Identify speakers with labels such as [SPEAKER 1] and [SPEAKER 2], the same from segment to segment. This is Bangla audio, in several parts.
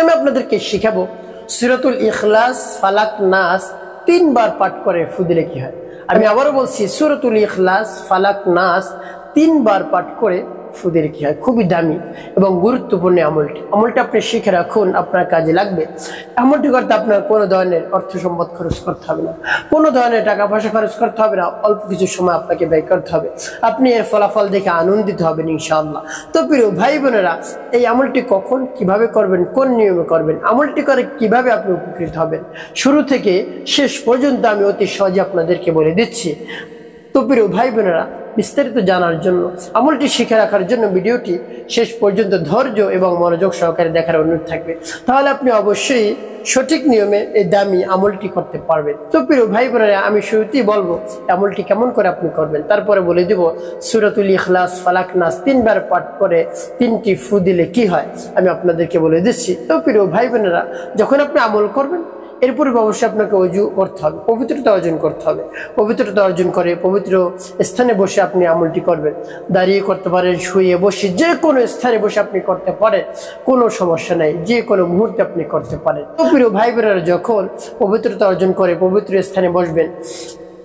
[SPEAKER 1] আমি আপনাদেরকে শিখাবো সূরাতুল ইখলাস, ফালাক, নাস 3 বার পাঠ করে ফু দিলে কি হয়। আমি আবারও বলছি, সূরাতুল ইখলাস, ফালাক, নাস 3 বার পাঠ করে ফু দিলে কি হয়। খুবই দামি এবং গুরুত্বপূর্ণ আমলটি আপনি শিখে রাখুন, আপনার কাজে লাগবে। আমলটি করতে আপনার কোনো ধরনের অর্থ সম্পদ খরচ করতে হবে না, কোনো ধরনের টাকা পয়সা খরচ করতে হবে না, অল্প কিছু সময় আপনাকে ব্যয় করতে হবে। আপনি এর ফলাফল দেখে আনন্দিত হবেন ইনশাআল্লাহ। তো প্রিয় ভাই বোনেরা, এই আমলটি কখন কিভাবে করবেন, কোন নিয়মে করবেন, আমলটি করে কিভাবে আপনি উপকৃত হবেন, শুরু থেকে শেষ পর্যন্ত আমি অতি সহজে আপনাদেরকে বলে দিচ্ছি। তো প্রিয় ভাই বোনেরা, বিস্তারিত জানার জন্য, আমলটি শিখে রাখার জন্য ভিডিওটি শেষ পর্যন্ত ধৈর্য এবং মনোযোগ সহকারে দেখার অনুরোধ থাকবে। তাহলে আপনি অবশ্যই সঠিক নিয়মে এই দামি আমলটি করতে পারবেন। তো প্রিয় ভাই বোনেরা, আমি শুরুতেই বলবো আমলটি কেমন করে আপনি করবেন, তারপরে বলে দিব সূরাতুল ইখলাস, ফালাক, নাস 3 বার পাঠ করে 3টি ফু দিলে কি হয় আমি আপনাদেরকে বলে দিচ্ছি। তো প্রিয় ভাই বোনেরা, যখন আপনি আমল করবেন এরপরে অবশ্যই আপনাকে ওযু করতে হবে, পবিত্রতা অর্জন করতে হবে। পবিত্রতা অর্জন করে পবিত্র স্থানে বসে আপনি আমলটি করবেন। দাঁড়িয়ে করতে পারেন, শুয়ে বসে, যে কোনো স্থানে বসে আপনি করতে পারেন, কোনো সমস্যা নেই, যে কোনো মুহূর্তে আপনি করতে পারেন। তো প্রিয় ভাই বোনেরা, যখন পবিত্রতা অর্জন করে পবিত্র স্থানে বসবেন,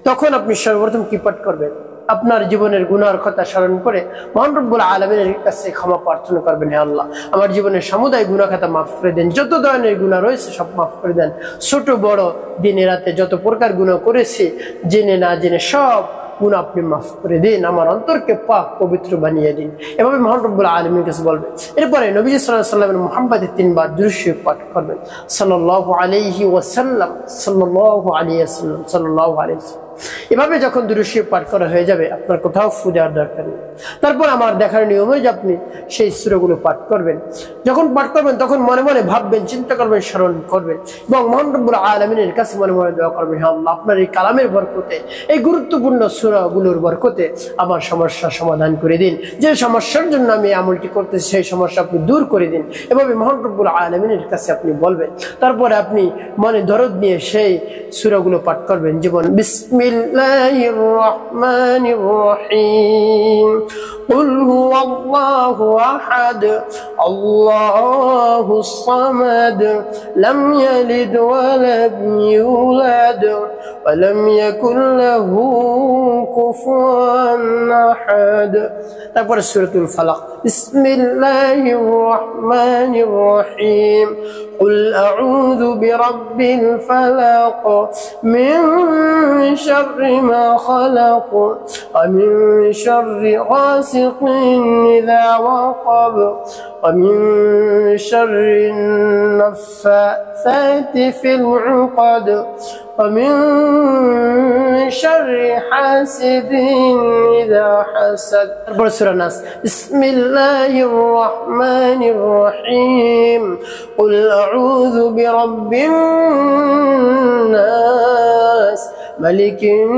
[SPEAKER 1] তখন আপনি সর্বপ্রথম কি পাঠ করবেন? আপনার জীবনের গুনার কথা স্মরণ করে মহান রব্বুল আলামিনের কাছে ক্ষমা প্রার্থনা করবেন, হে আল্লাহ, আমার জীবনের সমুদায় গুনাহ খাতা মাফ করে দেন, যত ধরনের গুনাহ রয়েছে সব মাফ করে দেন, ছোট বড়, দিনে রাতে যত প্রকার গুনাহ করেছি, জেনে না জেনে সব গুনাহ আপনি মাফ করে দিন, আমার অন্তরকে পাক পবিত্র বানিয়ে দিন। এভাবে মহান রব্বুল আলামিনের কাছে বলবেন। এরপরে নবীজি সাল্লাল্লাহু আলাইহি ওয়াসাল্লামের মুহাব্বতে 3 বার দুরূদ শরীফ পাঠ করবেন, সাল্লাল্লাহু আলাইহি ওয়াসাল্লাম, সাল্লাল্লাহু আলাইহি ওয়াসাল্লাম, সাল্লাল্লাহু আলাইহি ওয়াসাল্লাম। এভাবে যখন দুরূদ শরীফ পাঠ করা হয়ে যাবে, আপনার কোথাও ফু দেওয়ার দরকার নেই। তারপর আমার দেখার নিয়ম যে আপনি সেই সূরাগুলো পাঠ করবেন। যখন পাঠ করবেন তখন মনে মনে ভাববেন, চিন্তা করবেন, স্মরণ করবেন এবং মহান রব্বুল আলামিনের কাছে মনে মনে দোয়া করবেন, হে আল্লাহ, আপনার এই কালামের বরকতে, এই গুরুত্বপূর্ণ সূরাগুলোর বরকতে আমার সমস্যার সমাধান করে দিন। যে সমস্যার জন্য আমি আমলটি করতেছি সেই সমস্যা আপনি দূর করে দিন। এভাবে মহান রব্বুল আলামিনের কাছে আপনি বলবেন। তারপরে আপনি মনে দরদ নিয়ে সেই সূরাগুলো পাঠ করবেন, যেমন বিসমিল্লাহির রহমানির রহিম, কুল হুয়াল্লাহু আহাদ, আল্লাহুস সামাদ, লাম ইয়ালিদ ওয়া লাম ইউলাদ ওয়া লাম ইয়াকুল লাহু কুফুয়ান আহাদ। তারপরে সূরাতুল ফালাক, বিসমিল্লাহির রহমানির রহিম, কুল আউযু বিরাব্বিল ফালাক, মিন শাররি মা খালাক, ওয়া মিন শাররি গাসিকিন ইযা ওয়াকাব, ওয়া মিন শাররি নাফাসাতি ফিল উকাদ, ওয়া মিন শাররি হাসিদিন ইযা হাসাদ। তারপর সূরা নাস, বিসমিল্লাহির রহমানির রহিম, কুল আউযু বিরাব্বিন নাস, মালিকিন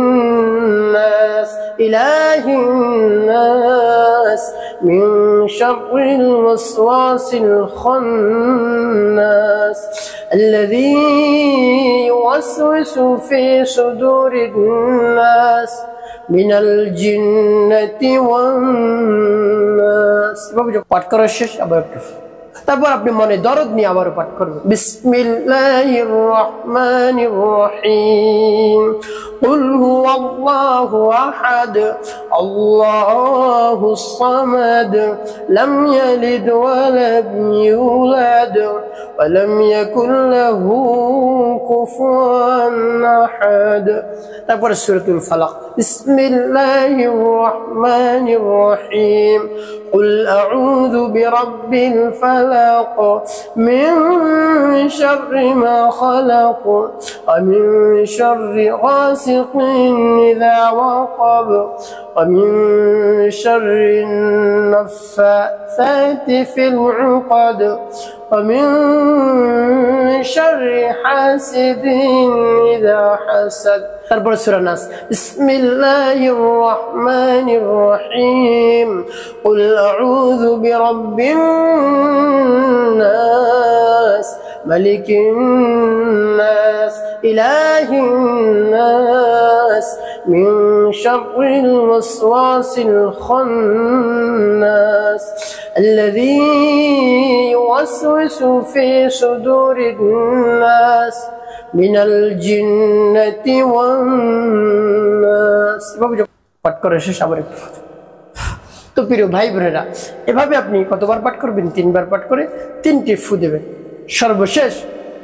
[SPEAKER 1] নাস, ইলাহিন নাস, মিন শাররিল ওয়াসওয়াসিল খান্নাস, الذي يوسوس في صدور الناس من الجنة والناس। পাঠ করা শেষ, আবার একটু তারপর আপনি মনে দরদ নিয়ে আবার পাঠ করবেন, বিসমিল্লাহির রহমানির রহিম, কুল হুয়াল্লাহু আহাদ, আল্লাহুস সামাদ, লাম ইয়ালিদ ওয়া লাম ইউলাদ ওয়া লাম ইয়াকুল লাহু কুফুয়ান আহাদ। তারপর সূরাতুল ফালাক, বিসমিল্লাহির রহমানির রহিম, কুল আউযু বিরাব্বিল ফালাক, মিন শাররি মা খালাক, ওয়া মিন শাররি গাসিকিন ইযা ওয়াকাব, ওয়া মিন শাররি নাফাসাতি ফিল উকাদ, ওয়া মিন শাররি হাসিদিন ইযা হাসাদ। তারপর সূরা নাস, বিসমিল্লাহির রহমানির রহিম, কুল আউযু বিরাব্বিন নাস, মালিকিন নাস, ইলাহিন নাস, من شر الوسواس الخناس الذي يوسوس في صدور الناس من الجنة والناس পাঠ করে শেষ আবার একটু। তো প্রিয় ভাই বোনেরা, এভাবে আপনি কতবার পাঠ করবেন? 3 বার পাঠ করে 3টি ফু দেবেন। সর্বশেষ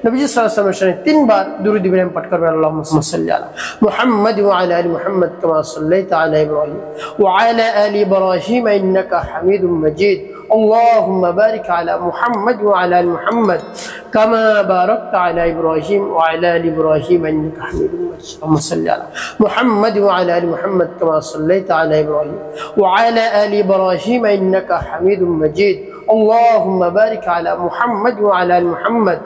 [SPEAKER 1] নবীজি সাল্লাল্লাহু আলাইহি ওয়াসাল্লামের সামনে 3 বার দুরূদ ইব্রাহিম পাঠ করবেন। আল্লাহুম্মা সাল্লি আলা মুহাম্মাদ ওয়া আলা আলি মুহাম্মাদ কামা সাল্লাইতা আলা ইব্রাহিম ওয়া আলা আলি ইব্রাহিম ইন্নাকা হামিদুম মাজিদ। اللهم بارك على محمد وعلى ال محمد كما باركت على ابراهيم وعلى ال ابراهيم انك حميد مجيد اللهم صل على محمد وعلى ال محمد كما صليت على ابراهيم وعلى ال ابراهيم انك حميد مجيد اللهم بارك على محمد وعلى ال محمد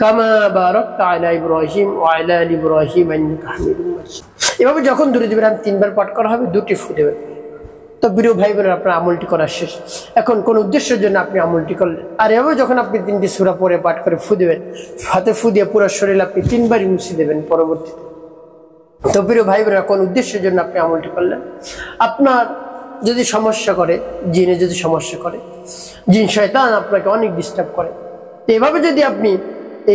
[SPEAKER 1] كما باركت على ابراهيم وعلى ال ابراهيم انك حميد مجيد। এভাবে যখন দুরূদ ইব্রাহিম 3 বার পাঠ করা হবে, 2টি ফু দেবেন। তো প্রিয় ভাই বোনেরা, আপনার আমলটি করা শেষ। এখন কোন উদ্দেশ্যের জন্য আপনি আমলটি করলেন? আর এভাবে যখন আপনি 3টি সূরা পড়ে পাঠ করে ফু দেবেন, হাতে ফু দিয়ে পুরো শরীর আপনি 3 বারই মুছে দেবেন পরবর্তীতে। তো প্রিয় ভাই বোনেরা, কোন উদ্দেশ্যের জন্য আপনি আমলটি করলেন? আপনার যদি সমস্যা করে, জিনে যদি সমস্যা করে, জিন শয়তান আপনাকে অনেক ডিস্টার্ব করে, তো এভাবে যদি আপনি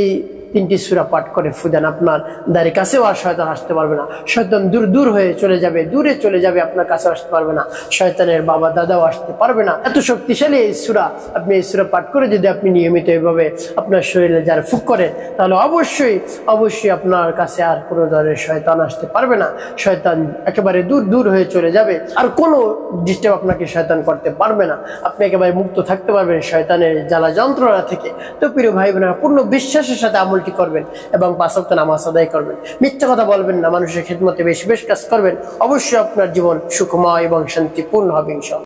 [SPEAKER 1] এই 3টি সূরা পাঠ করে ফু দেন, আপনার দ্বারের কাছেও আর শয়তান আসতে পারবে না। শয়তান দূর দূর হয়ে চলে যাবে, দূরে চলে যাবে, আপনার কাছে আসতে পারবে না। শয়তানের বাবা দাদাও আসতে পারবে না। এত শক্তিশালী এই সূরা। আপনি এই সূরা পাঠ করে যদি আপনি নিয়মিত এইভাবে আপনার শরীরে যারা ফুক করেন, তাহলে অবশ্যই অবশ্যই আপনার কাছে আর কোনো ধরনের শয়তান আসতে পারবে না। শয়তান একেবারে দূর দূর হয়ে চলে যাবে, আর কোনো ডিস্টার্ব আপনাকে শয়তান করতে পারবে না। আপনি একেবারে মুক্ত থাকতে পারবেন শয়তানের জ্বালা যন্ত্রণা থেকে। তো প্রিয় ভাই বোনেরা, পূর্ণ বিশ্বাসের সাথে আমলটি করবেন এবং 5 ওয়াক্ত নামাজ আদায় করবেন। মিথ্যা কথা বলবেন না, মানুষের খিদমতে বেশি বেশি কাজ করবেন। অবশ্যই আপনার জীবন সুখময় এবং শান্তিপূর্ণ হবে ইনশাআল্লাহ।